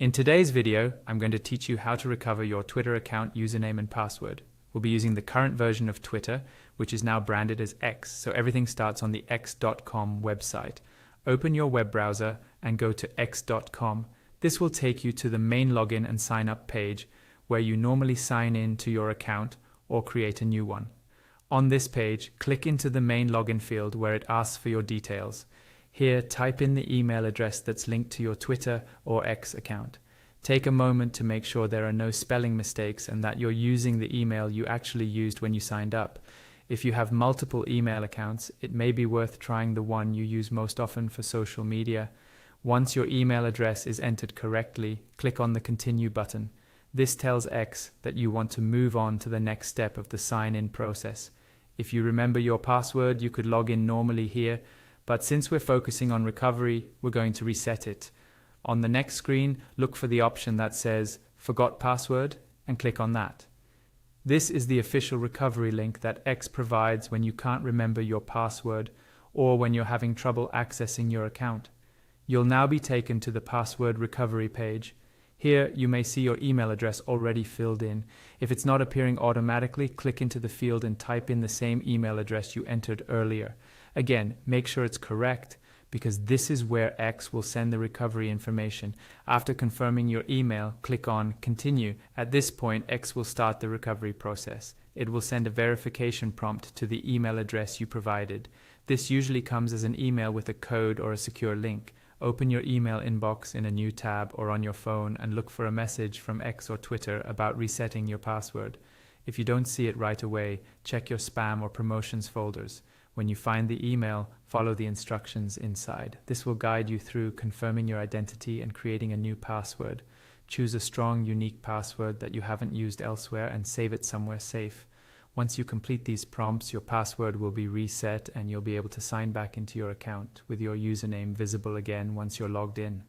In today's video, I'm going to teach you how to recover your Twitter account username and password. We'll be using the current version of Twitter, which is now branded as X, so everything starts on the x.com website. Open your web browser and go to x.com. This will take you to the main login and sign up page, where you normally sign in to your account or create a new one. On this page, click into the main login field where it asks for your details. Here, type in the email address that's linked to your Twitter or X account. Take a moment to make sure there are no spelling mistakes and that you're using the email you actually used when you signed up. If you have multiple email accounts, it may be worth trying the one you use most often for social media. Once your email address is entered correctly, click on the Continue button. This tells X that you want to move on to the next step of the sign-in process. If you remember your password, you could log in normally here, but since we're focusing on recovery, we're going to reset it. On the next screen, look for the option that says Forgot Password and click on that. This is the official recovery link that X provides when you can't remember your password or when you're having trouble accessing your account. You'll now be taken to the password recovery page. Here, you may see your email address already filled in. If it's not appearing automatically, click into the field and type in the same email address you entered earlier. Again, make sure it's correct, because this is where X will send the recovery information. After confirming your email, click on Continue. At this point, X will start the recovery process. It will send a verification prompt to the email address you provided. This usually comes as an email with a code or a secure link. Open your email inbox in a new tab or on your phone and look for a message from X or Twitter about resetting your password. If you don't see it right away, check your spam or promotions folders. When you find the email, follow the instructions inside. This will guide you through confirming your identity and creating a new password. Choose a strong, unique password that you haven't used elsewhere and save it somewhere safe. Once you complete these prompts, your password will be reset and you'll be able to sign back into your account with your username visible again once you're logged in.